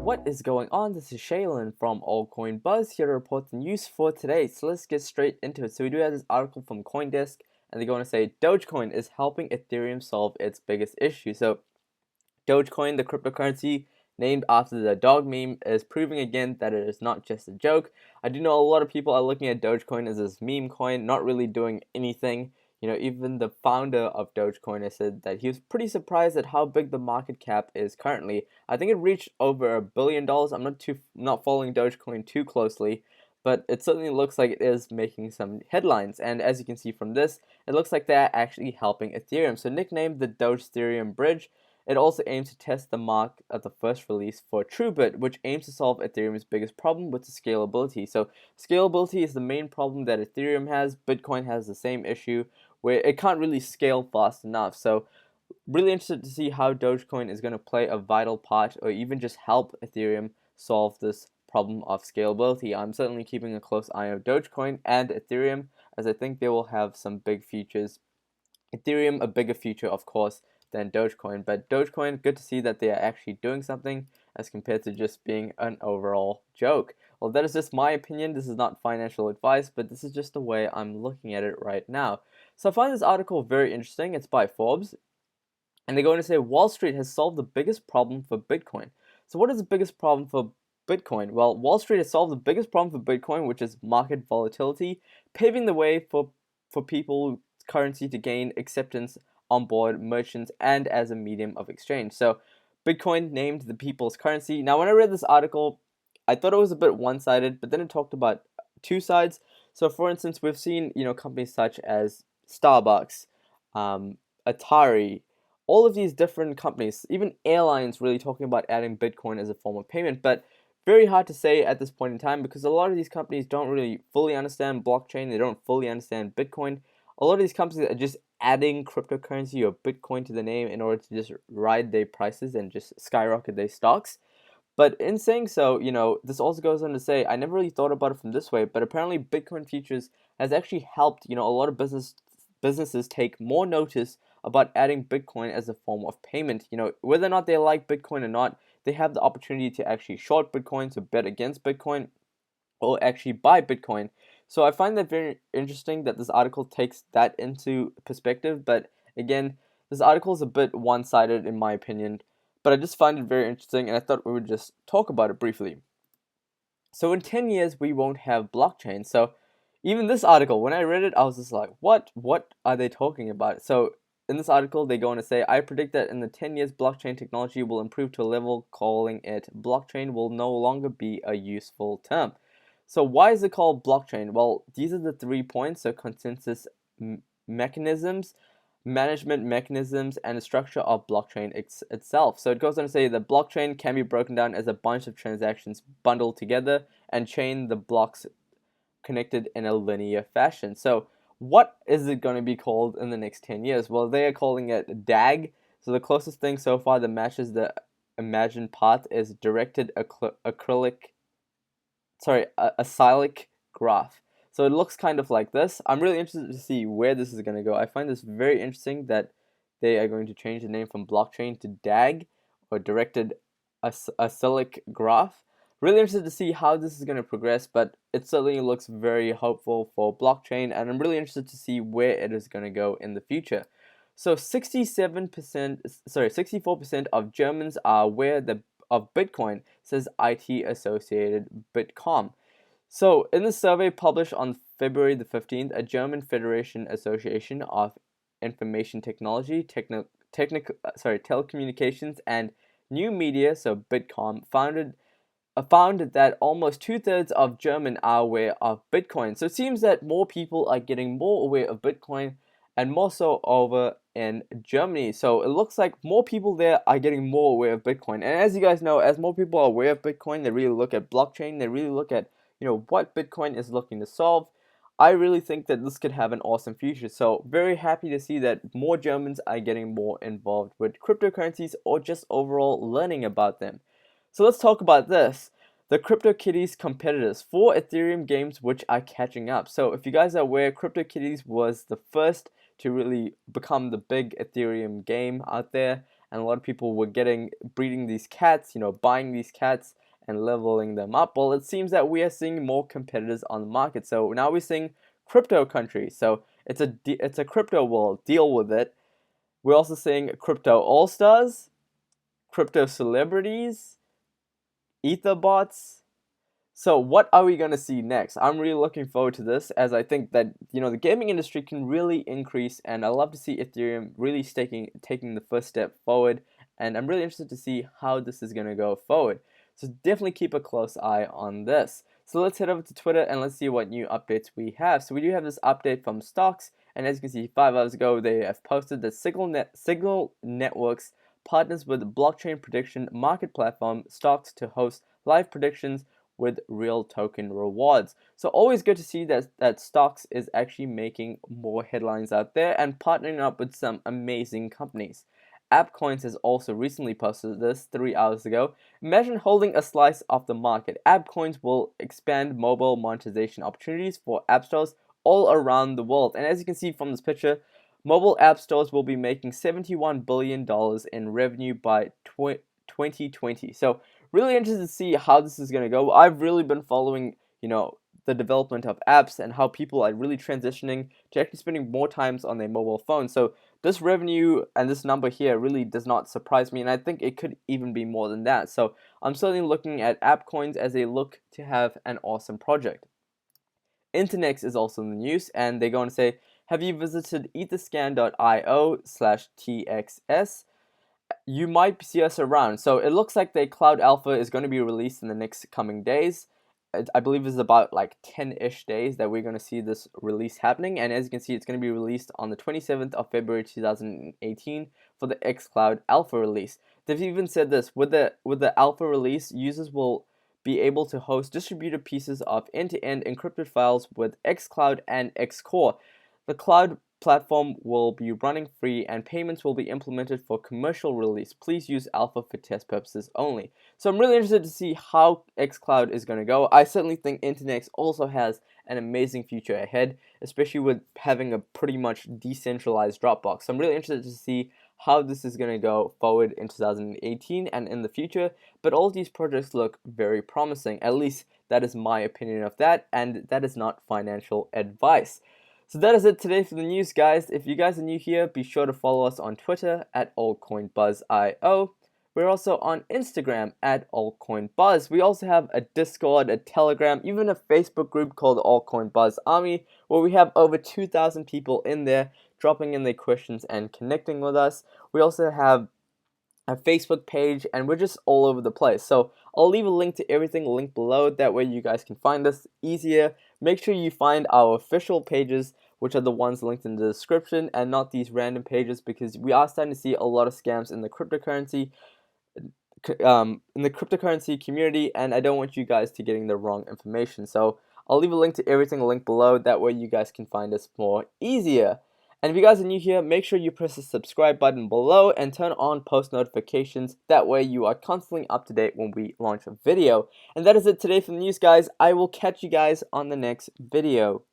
What is going on? This is Shaylin from Altcoin Buzz here to report the news for today. So let's get straight into it. So we do have this article from CoinDesk, and they're going to say Dogecoin is helping Ethereum solve its biggest issue. So Dogecoin, the cryptocurrency named after the dog meme, is proving again that it is not just a joke. I do know a lot of people are looking at Dogecoin as this meme coin, not really doing anything. Even the founder of Dogecoin has said that he was pretty surprised at how big the market cap is currently. I think it reached over $1 billion. I'm not following Dogecoin too closely, but it certainly looks like it is making some headlines. And as you can see from this, it looks like they're actually helping Ethereum. So nicknamed the Doge Ethereum Bridge, it also aims to test the mark at the first release for TrueBit, which aims to solve Ethereum's biggest problem with the scalability. So scalability is the main problem that Ethereum has. Bitcoin has the same issue where it can't really scale fast enough. So really interested to see how Dogecoin is going to play a vital part or even just help Ethereum solve this problem of scalability. I'm certainly keeping a close eye on Dogecoin and Ethereum, as I think they will have some big features. Ethereum, a bigger future, of course, than Dogecoin. But Dogecoin, good to see that they are actually doing something as compared to just being an overall joke. Well, that is just my opinion. This is not financial advice, but this is just the way I'm looking at it right now. So I find this article very interesting. It's by Forbes, and they're going to say Wall Street has solved the biggest problem for Bitcoin. So what is the biggest problem for Bitcoin? Well, Wall Street has solved the biggest problem for Bitcoin, which is market volatility, paving the way for people currency to gain acceptance on board merchants and as a medium of exchange. So Bitcoin named the people's currency. Now, when I read this article, I thought it was a bit one-sided, but then it talked about two sides. So for instance, we've seen companies such as Starbucks, Atari, all of these different companies, even airlines, really talking about adding Bitcoin as a form of payment. But very hard to say at this point in time because a lot of these companies don't really fully understand blockchain. They don't fully understand Bitcoin. A lot of these companies are just adding cryptocurrency or Bitcoin to the name in order to just ride their prices and just skyrocket their stocks. But in saying so, this also goes on to say, I never really thought about it from this way, but apparently Bitcoin futures has actually helped, a lot of businesses take more notice about adding Bitcoin as a form of payment. Whether or not they like Bitcoin or not, they have the opportunity to actually short Bitcoin, to bet against Bitcoin, or actually buy Bitcoin. So I find that very interesting that this article takes that into perspective. But again, this article is a bit one-sided in my opinion. But I just find it very interesting, and I thought we would just talk about it briefly. So in 10 years, we won't have blockchain. So even this article, when I read it, I was just like, what are they talking about? So in this article, they go on to say, I predict that in the 10 years, blockchain technology will improve to a level calling it blockchain will no longer be a useful term. So why is it called blockchain? Well, these are the 3 points. So consensus mechanisms, management mechanisms, and the structure of blockchain itself. So it goes on to say that blockchain can be broken down as a bunch of transactions bundled together and chain the blocks connected in a linear fashion. So what is it going to be called in the next 10 years? Well, they are calling it DAG. So the closest thing so far that matches the imagined path is directed acyclic graph. So it looks kind of like this. I'm really interested to see where this is going to go. I find this very interesting that they are going to change the name from blockchain to DAG, or directed acyclic graph. Really interested to see how this is going to progress, but it certainly looks very hopeful for blockchain, and I'm really interested to see where it is going to go in the future. So 64% of Germans are aware of Bitcoin, says IT associated Bitkom. So in the survey published on February the 15th, a German Federation Association of Information Technology, Telecommunications and New Media, so Bitkom, found that almost 2/3 of Germans are aware of Bitcoin. So it seems that more people are getting more aware of Bitcoin, and more so over in Germany. So it looks like more people there are getting more aware of Bitcoin. And as you guys know, as more people are aware of Bitcoin, they really look at blockchain, they really look at what Bitcoin is looking to solve. I really think that this could have an awesome future. So very happy to see that more Germans are getting more involved with cryptocurrencies or just overall learning about them. So let's talk about this. The CryptoKitties Competitors, 4 Ethereum games which are catching up. So if you guys are aware, CryptoKitties was the first to really become the big Ethereum game out there. and a lot of people were breeding these cats, buying these cats and leveling them up. Well, it seems that we are seeing more competitors on the market. So now we're seeing crypto countries. So it's a crypto world. Deal with it. We're also seeing crypto all-stars, crypto celebrities, ether bots. So what are we going to see next? I'm really looking forward to this, as I think that the gaming industry can really increase, and I love to see Ethereum really taking the first step forward, and I'm really interested to see how this is going to go forward. So definitely keep a close eye on this. So let's head over to Twitter and let's see what new updates we have. So we do have this update from Stocks, and as you can see, 5 hours ago they have posted that Signal Networks partners with blockchain prediction market platform Stocks to host live predictions with real token rewards. So always good to see that Stocks is actually making more headlines out there and partnering up with some amazing companies. Altcoin has also recently posted this 3 hours ago. Imagine holding a slice of the market. Altcoins will expand mobile monetization opportunities for app stores all around the world. And as you can see from this picture, mobile app stores will be making $71 billion in revenue by 2020. So really interested to see how this is going to go. I've really been following, the development of apps and how people are really transitioning to actually spending more times on their mobile phone. So this revenue and this number here really does not surprise me, and I think it could even be more than that. So I'm certainly looking at Altcoins as they look to have an awesome project. Internex is also in the news, and they're going to say, have you visited etherscan.io/TXS? You might see us around. So it looks like the Cloud Alpha is going to be released in the next coming days. I believe it's about like 10-ish days that we're going to see this release happening. And as you can see, it's going to be released on the 27th of February 2018 for the Xcloud Alpha release. They've even said this, with the Alpha release, users will be able to host distributed pieces of end-to-end encrypted files with Xcloud and Xcore. The cloud platform will be running free and payments will be implemented for commercial release. Please use Alpha for test purposes only. So I'm really interested to see how Xcloud is going to go. I certainly think Internex also has an amazing future ahead, especially with having a pretty much decentralized Dropbox. So I'm really interested to see how this is going to go forward in 2018 and in the future. But all of these projects look very promising. At least that is my opinion of that, and that is not financial advice. So that is it today for the news, guys. If you guys are new here, be sure to follow us on Twitter at altcoinbuzzio. We're also on Instagram at altcoinbuzz. We also have a Discord, a Telegram, even a Facebook group called Altcoin Buzz Army, where we have over 2,000 people in there dropping in their questions and connecting with us. We also have a Facebook page, and we're just all over the place. So I'll leave a link to everything linked below. That way you guys can find us easier. Make sure you find our official pages, which are the ones linked in the description, and not these random pages, because we are starting to see a lot of scams in the cryptocurrency community, and I don't want you guys to getting the wrong information. So I'll leave a link to everything linked below. That way you guys can find us more easier. And if you guys are new here, make sure you press the subscribe button below and turn on post notifications. That way you are constantly up to date when we launch a video. And that is it today for the news, guys. I will catch you guys on the next video.